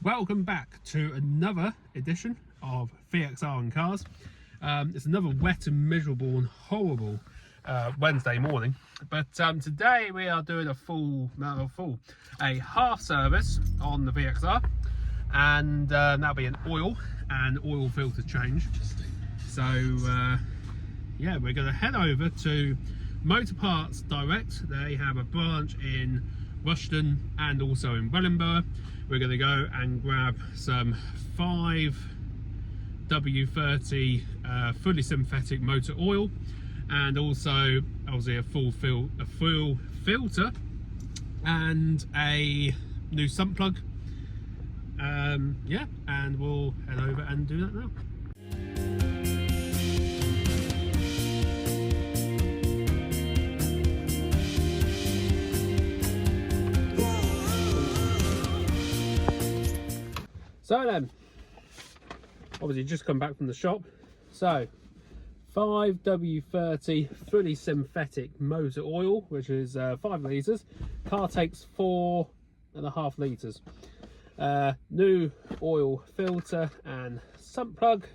Welcome back to another edition of VXR Cars. It's another wet and miserable and horrible Wednesday morning, but today we are doing a half service on the VXR, and that'll be an oil and oil filter change. So yeah, we're going to head over to Motor Parts Direct. They have a branch in Rushden and also in Wellingborough. We're going to go and grab some 5W30 fully synthetic motor oil, and also obviously a full filter and a new sump plug. Yeah, and we'll head over and do that now. So then, obviously just come back from the shop. So 5W30 fully synthetic motor oil, which is 5 litres. Car takes 4.5 litres. New oil filter and sump plug,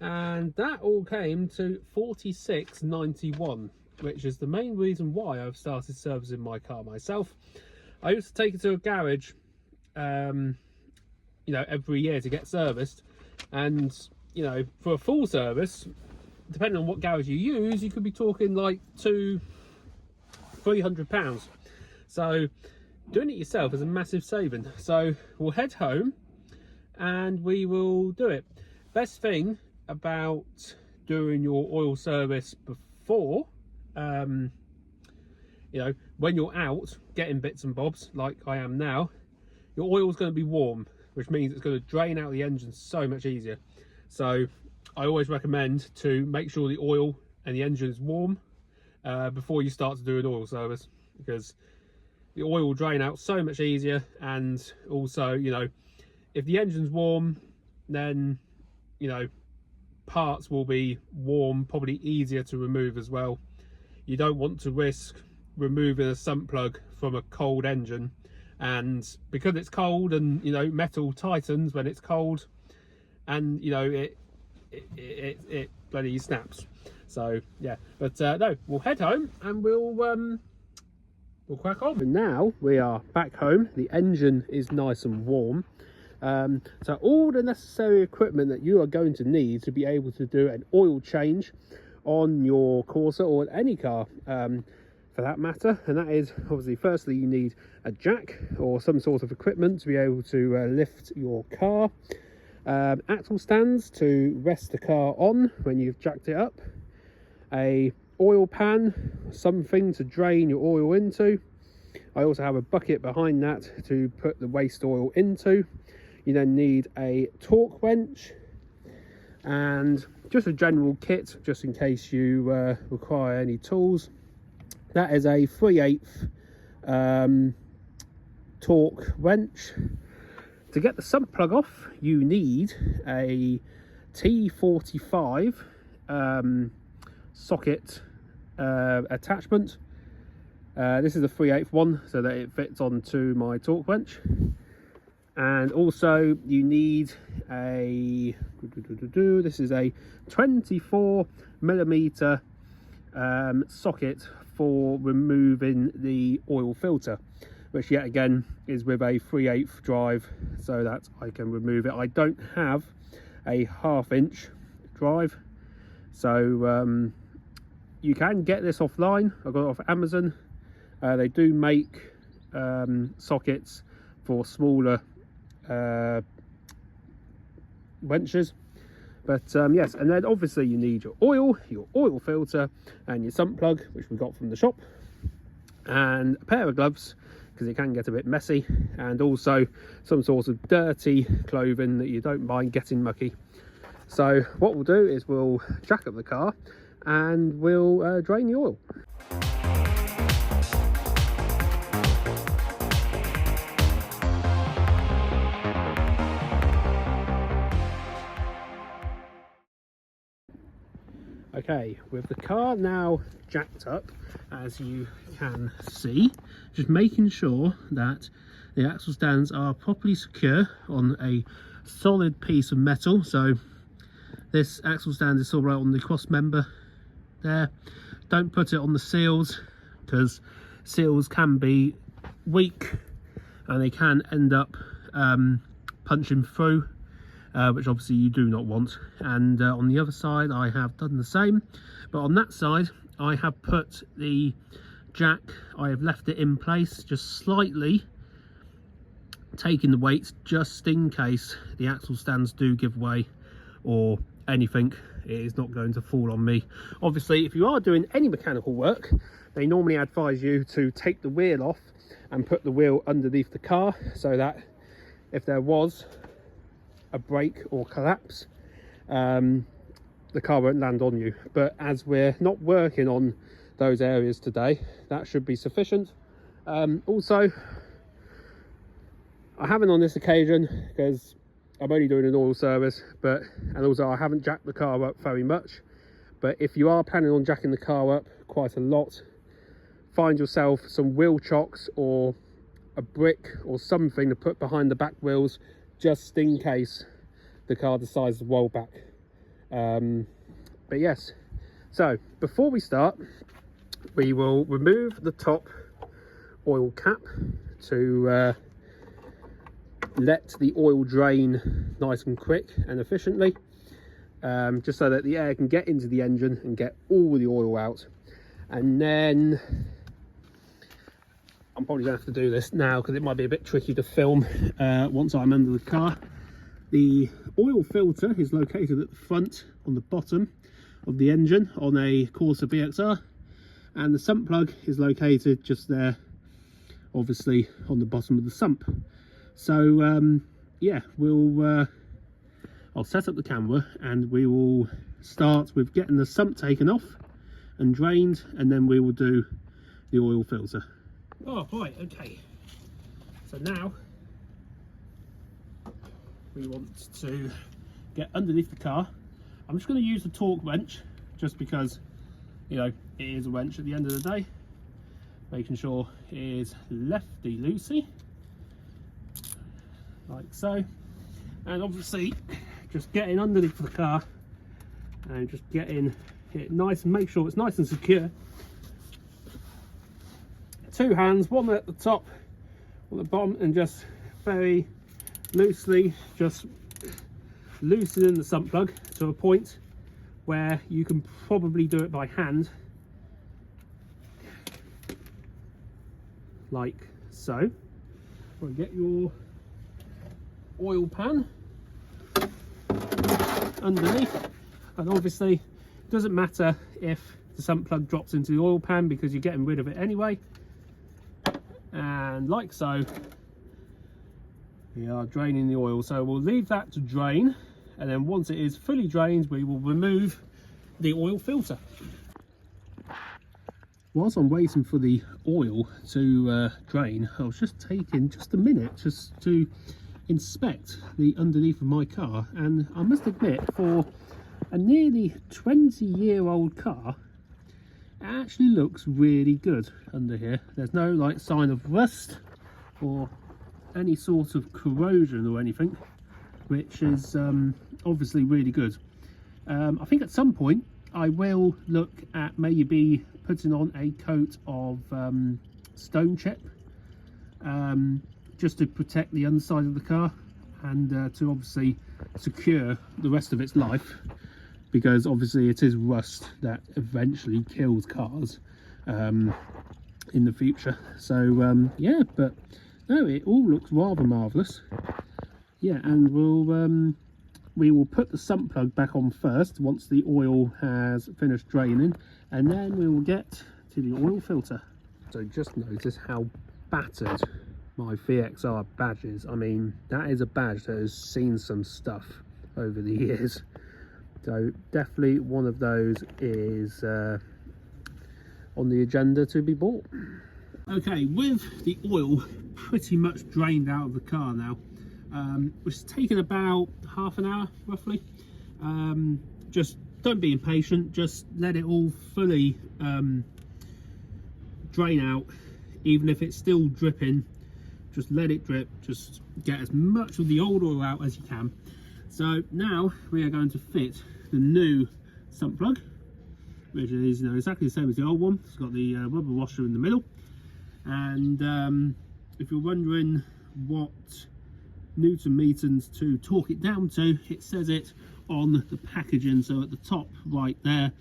and that all came to £46.91, which is the main reason why I've started servicing my car myself. I used to take it to a garage you know, every year to get serviced, and you know, for a full service, depending on what garage you use, you could be talking like £200-300. So doing it yourself is a massive saving. So we'll head home and we will do it. Best thing about doing your oil service before, you know, when you're out getting bits and bobs like I am now, your oil's going to be warm, which means it's going to drain out the engine so much easier. So I always recommend to make sure the oil and the engine is warm before you start to do an oil service, because the oil will drain out so much easier. And also, you know, if the engine's warm, then, you know, parts will be warm, probably easier to remove as well. You don't want to risk removing a sump plug from a cold engine, and because it's cold, and you know, metal tightens when it's cold, and you know, it bloody snaps. So yeah, but no, we'll head home and we'll crack on. And now we are back home. The engine is nice and warm, so all the necessary equipment that you are going to need to be able to do an oil change on your Corsa, or any car for that matter. And that is obviously, firstly, you need a jack or some sort of equipment to be able to lift your car, axle stands to rest the car on when you've jacked it up, a oil pan, something to drain your oil into. I also have a bucket behind that to put the waste oil into. You then need a torque wrench and just a general kit, just in case you require any tools. That is a 3/8 torque wrench. To get the sump plug off, you need a T45 socket attachment. This is a 3/8 one, so that it fits onto my torque wrench. And also you need a, this is a 24mm socket for removing the oil filter, which yet again is with a 3/8 drive, so that I can remove it. I don't have a 1/2 inch drive, so you can get this offline. I got it off Amazon. They do make sockets for smaller wrenches. But yes, and then obviously you need your oil filter, and your sump plug, which we got from the shop, and a pair of gloves, because it can get a bit messy, and also some sort of dirty clothing that you don't mind getting mucky. So what we'll do is we'll jack up the car and we'll drain the oil. Okay, with the car now jacked up, as you can see, just making sure that the axle stands are properly secure on a solid piece of metal. So this axle stand is all right on the cross member there. Don't put it on the seals, because seals can be weak and they can end up punching through, which obviously you do not want. And on the other side I have done the same, but on that side I have put the jack, I have left it in place, just slightly taking the weights just in case the axle stands do give way or anything. It is not going to fall on me. Obviously, if you are doing any mechanical work, they normally advise you to take the wheel off and put the wheel underneath the car, so that if there was a break or collapse, the car won't land on you. But as we're not working on those areas today, that should be sufficient. Also, I haven't on this occasion, because I'm only doing an oil service, and also I haven't jacked the car up very much. But if you are planning on jacking the car up quite a lot, find yourself some wheel chocks or a brick or something to put behind the back wheels, just in case the car decides to roll back. But yes, so before we start, we will remove the top oil cap to let the oil drain nice and quick and efficiently, just so that the air can get into the engine and get all the oil out. And then I'm probably gonna have to do this now because it might be a bit tricky to film once I'm under the car. The oil filter is located at the front on the bottom of the engine on a Corsa VXR, and the sump plug is located just there, obviously on the bottom of the sump. So yeah, I'll set up the camera and we will start with getting the sump taken off and drained, and then we will do the oil filter. Oh right, okay, so now we want to get underneath the car. I'm just going to use the torque wrench, just because, you know, it is a wrench at the end of the day, making sure it is lefty loosey, like so. And obviously just getting underneath the car and just getting it nice and make sure it's nice and secure. Two hands, one at the top, one at the bottom, and just very loosely just loosening the sump plug to a point where you can probably do it by hand, like so. We'll get your oil pan underneath, and obviously it doesn't matter if the sump plug drops into the oil pan because you're getting rid of it anyway. And like so, we are draining the oil, so we'll leave that to drain, and then once it is fully drained we will remove the oil filter. Whilst I'm waiting for the oil to drain, I was just taking just a minute just to inspect the underneath of my car, and I must admit, for a nearly 20-year-old car, it actually looks really good under here. There's no like sign of rust or any sort of corrosion or anything, which is obviously really good. I think at some point I will look at maybe putting on a coat of stone chip, just to protect the underside of the car and to obviously secure the rest of its life, because obviously it is rust that eventually kills cars in the future. So yeah, but no, it all looks rather marvellous. Yeah, and we will put the sump plug back on first once the oil has finished draining, and then we will get to the oil filter. So just notice how battered my VXR badge is. I mean, that is a badge that has seen some stuff over the years. So definitely one of those is on the agenda to be bought. Okay, with the oil pretty much drained out of the car now, which has taken about half an hour roughly. Just don't be impatient, just let it all fully drain out. Even if it's still dripping, just let it drip, just get as much of the old oil out as you can. So now we are going to fit the new sump plug, which is, you know, exactly the same as the old one. It's got the rubber washer in the middle, and if you're wondering what Newton meters to torque it down to, it says it on the packaging. So at the top right there,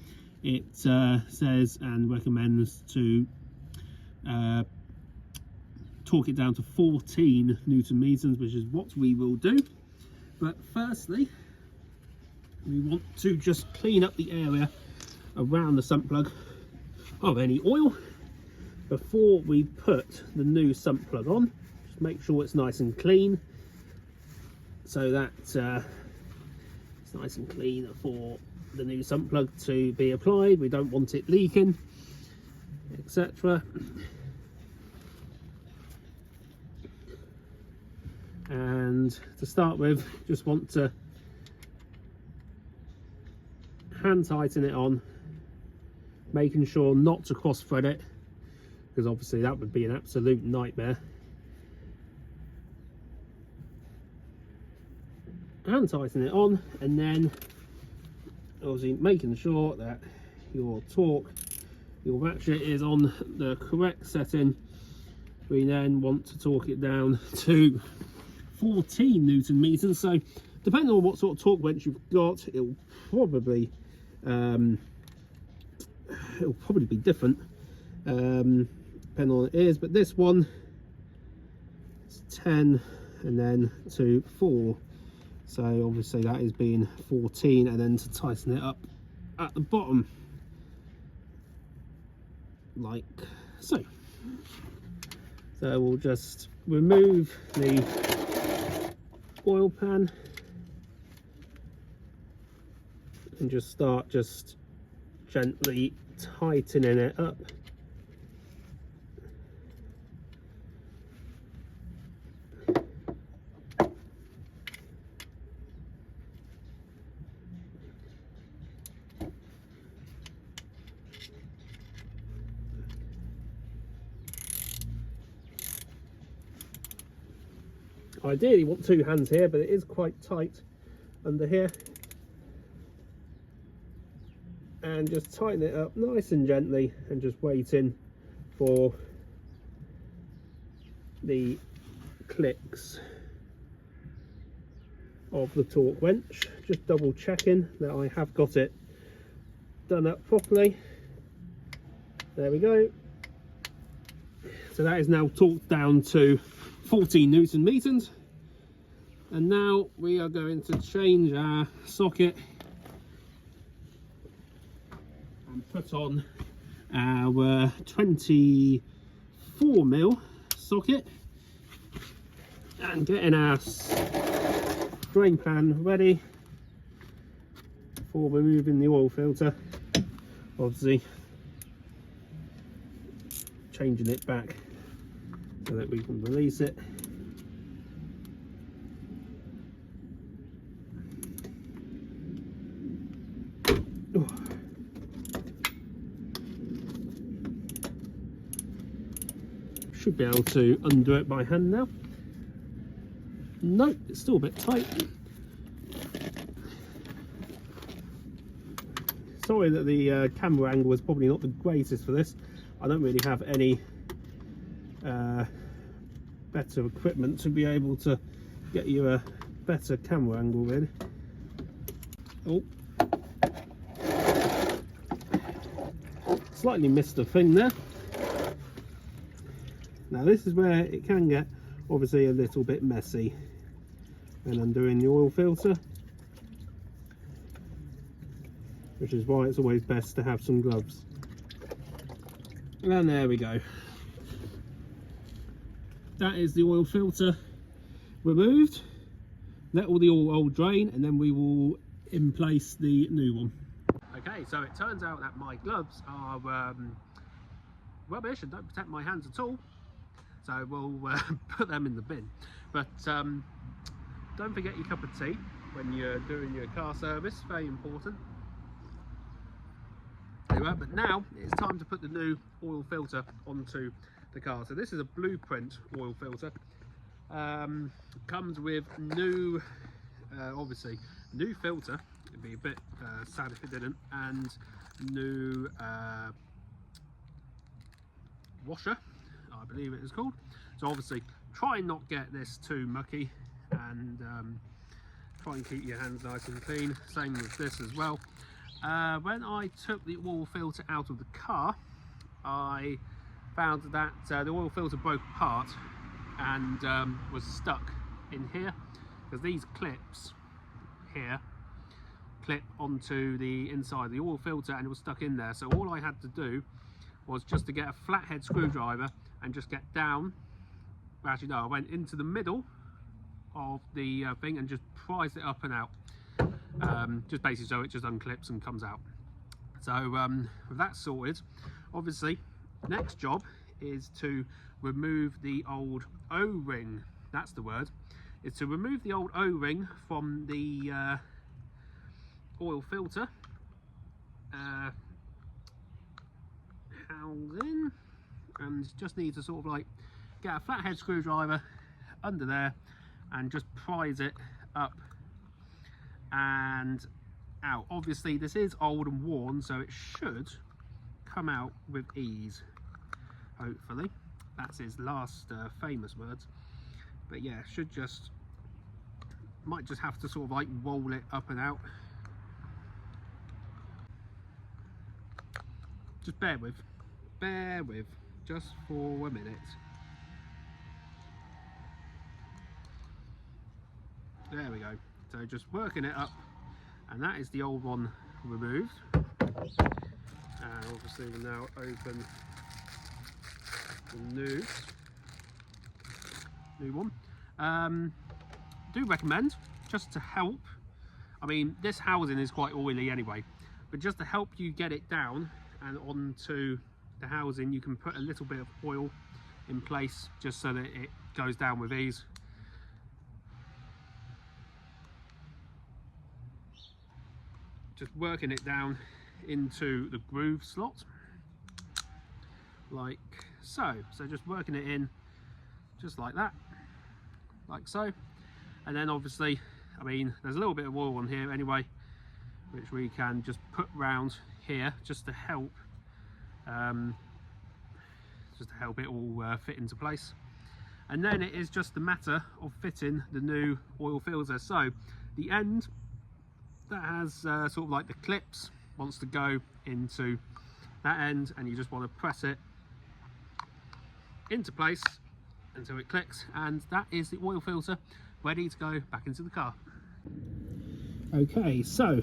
it says and recommends to torque it down to 14 Newton meters, which is what we will do. But firstly, we want to just clean up the area around the sump plug of any oil before we put the new sump plug on. Just make sure it's nice and clean, so that it's nice and clean for the new sump plug to be applied. We don't want it leaking, etc. And to start with, just want to hand tighten it on, making sure not to cross thread it, because obviously that would be an absolute nightmare. Hand tighten it on, and then obviously making sure that your torque, your ratchet is on the correct setting. We then want to torque it down to 14 Newton meters. So depending on what sort of torque wrench you've got, it'll probably be different depending on what it is. But this one is 10 and then to 4, so obviously that is being 14, and then to tighten it up at the bottom like so. So we'll just remove the oil pan and just start gently tightening it up. Ideally you want 2 hands here, but it is quite tight under here. And just tighten it up nice and gently, and just waiting for the clicks of the torque wrench. Just double checking that I have got it done up properly. There we go. So that is now torqued down to 14 Newton meters, and now we are going to change our socket and put on our 24mm socket, and getting our drain pan ready for removing the oil filter. Obviously changing it back so that we can release it. Should be able to undo it by hand now. Nope, it's still a bit tight. Sorry that the camera angle is probably not the greatest for this. I don't really have any better equipment to be able to get you a better camera angle really. Oh, slightly missed a thing there. Now this is where it can get obviously a little bit messy when undoing the oil filter, which is why it's always best to have some gloves. And there we go. That is the oil filter removed. Let all the oil drain, and then we will in place the new one. Okay, so it turns out that my gloves are rubbish and don't protect my hands at all, so we'll put them in the bin. But don't forget your cup of tea when you're doing your car service, very important. Anyway, but now it's time to put the new oil filter onto the car. So this is a blueprint oil filter, Comes with new, obviously new filter. It'd be a bit sad if it didn't, and new washer, I believe it is called. So obviously try and not get this too mucky, and try and keep your hands nice and clean. Same with this as well. When I took the oil filter out of the car, I found that the oil filter broke apart and was stuck in here, because these clips here clip onto the inside of the oil filter, and it was stuck in there. So all I had to do was just to get a flathead screwdriver and just get down. Actually no, I went into the middle of the thing and just prized it up and out, just basically so it just unclips and comes out. So with that sorted, obviously next job is to remove the old O-ring. That's the word. Is to remove the old O-ring from the oil filter housing, and just need to sort of like get a flathead screwdriver under there and just prise it up and out. Obviously this is old and worn, so it should come out with ease, hopefully. That's his last famous words. But yeah, might just have to sort of like roll it up and out. Just bear with just for a minute. There we go. So just working it up, and that is the old one removed. And obviously we'll now open the new one. Do recommend, just to help, I mean this housing is quite oily anyway, but just to help you get it down and onto the housing, you can put a little bit of oil in place just so that it goes down with ease. Just working it down into the groove slot like so. So just working it in just like that, like so. And then obviously, I mean there's a little bit of oil on here anyway, which we can just put round here just to help it all fit into place. And then it is just a matter of fitting the new oil filter. So the end that has sort of like the clips wants to go into that end, and you just want to press it into place until it clicks, and that is the oil filter ready to go back into the car. Okay, so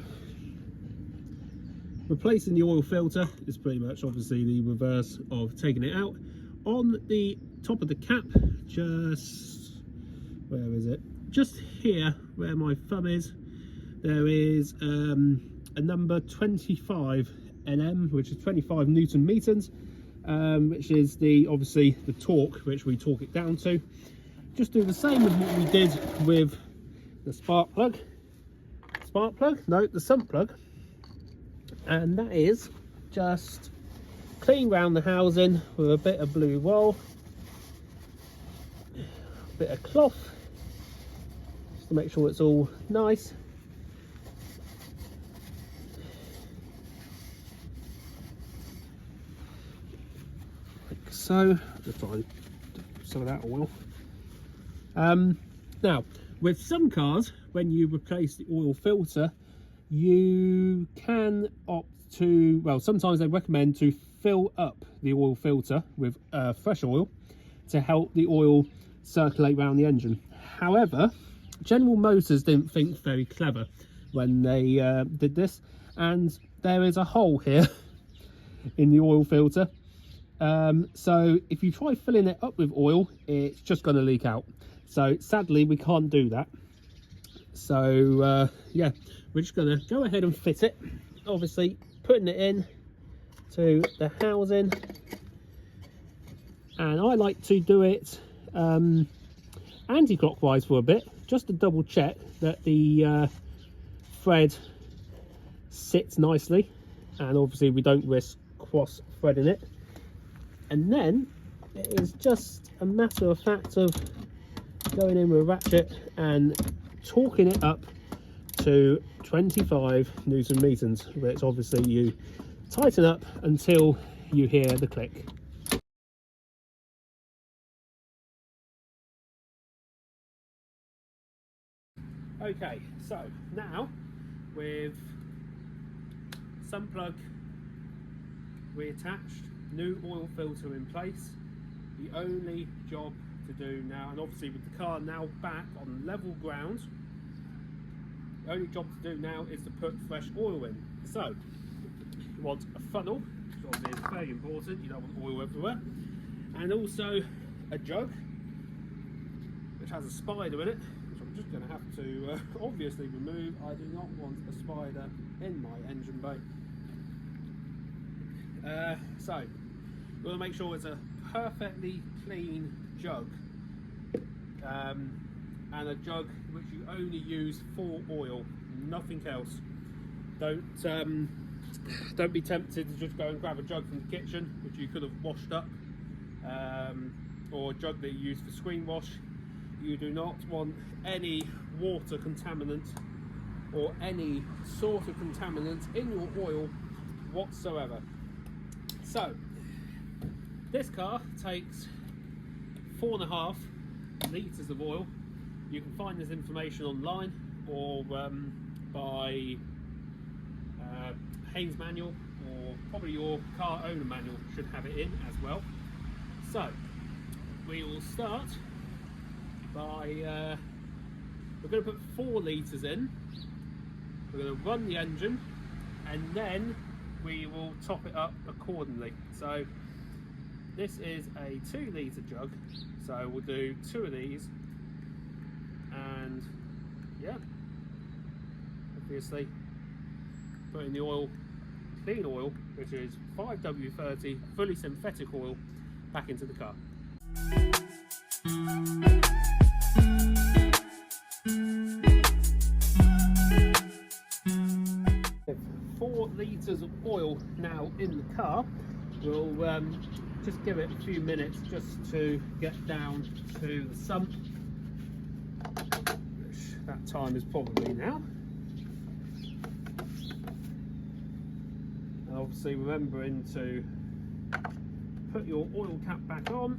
replacing the oil filter is pretty much obviously the reverse of taking it out. On the top of the cap, just where is it, just here where my thumb is, there is a number 25 Nm, which is 25 Newton meters, which is obviously the torque which we torque it down to. Just do the same as what we did with the spark plug, the sump plug, and that is just clean round the housing with a bit of blue wool, a bit of cloth, just to make sure it's all nice. Like so. Just try and do some of that oil. Now, with some cars, when you replace the oil filter, you can opt to, well, sometimes they recommend to fill up the oil filter with fresh oil to help the oil circulate around the engine. However, General Motors didn't think very clever when they did this, and there is a hole here in the oil filter. So if you try filling it up with oil, it's just going to leak out. So sadly we can't do that. So yeah, we're just going to go ahead and fit it, obviously putting it in to the housing, and I like to do it anti-clockwise for a bit, just to double check that the thread sits nicely, and obviously we don't risk cross threading it. And then it is just a matter of fact of going in with a ratchet and torquing it up to 25 Newton meters, which obviously you tighten up until you hear the click. Okay, so now with sump plug reattached, new oil filter in place, the only job to do now, and obviously with the car now back on level ground, the only job to do now is to put fresh oil in. So you want a funnel, which obviously is very important, you don't want oil everywhere, and also a jug which has a spider in it, which I'm just going to have to obviously remove. I do not want a spider in my engine bay. So we'll make sure it's a perfectly clean jug, and a jug which you only use for oil, nothing else. Don't be tempted to just go and grab a jug from the kitchen which you could have washed up, or a jug that you use for screen wash. You do not want any water contaminant or any sort of contaminant in your oil whatsoever. So this car takes 4.5 litres of oil. You can find this information online or by Haynes manual, or probably your car owner manual should have it in as well. So we will start by we're going to put 4 litres in. We're going to run the engine and then we will top it up accordingly. So this is a 2 litre jug, so we'll do 2 of these, and yeah, obviously putting the oil, clean oil, which is 5W30 fully synthetic oil, back into the car. 4 litres of oil now in the car. We'll just give it a few minutes just to get down to the sump, which that time is probably now. And obviously remembering to put your oil cap back on,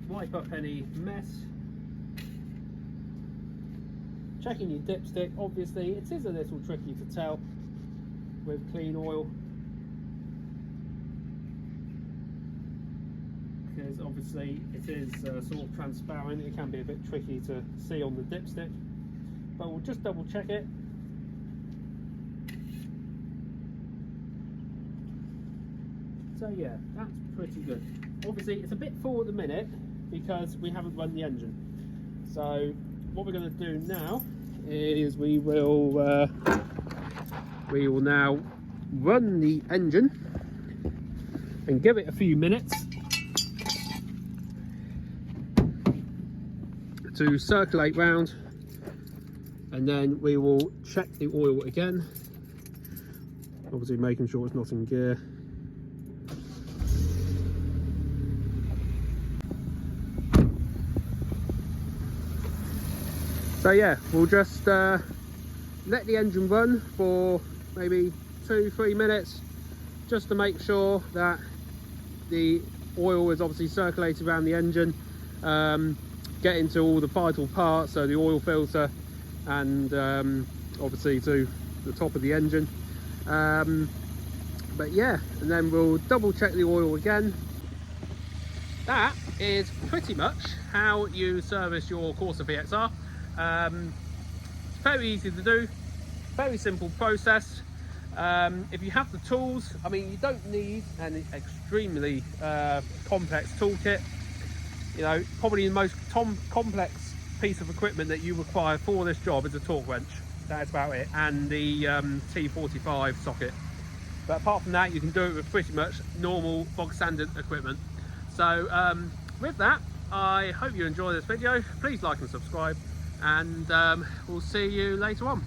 wipe up any mess, checking your dipstick. Obviously it is a little tricky to tell with clean oil, because obviously it is sort of transparent. It can be a bit tricky to see on the dipstick, but we'll just double check it. So yeah, that's pretty good. Obviously it's a bit full at the minute because we haven't run the engine. So what we're going to do now is we will now run the engine and give it a few minutes to circulate round, and then we will check the oil again, obviously making sure it's not in gear. So yeah, we'll just let the engine run for maybe 2-3 minutes just to make sure that the oil is obviously circulated around the engine, get into all the vital parts, so the oil filter and obviously to the top of the engine. But yeah, and then we'll double check the oil again. That is pretty much how you service your Corsa VXR. It's very easy to do, very simple process. If you have the tools, I mean, you don't need an extremely complex toolkit. You know, probably the most complex piece of equipment that you require for this job is a torque wrench. That's about it, and the T45 socket. But apart from that, you can do it with pretty much normal bog standard equipment. So with that, I hope you enjoy this video. Please like and subscribe, and we'll see you later on.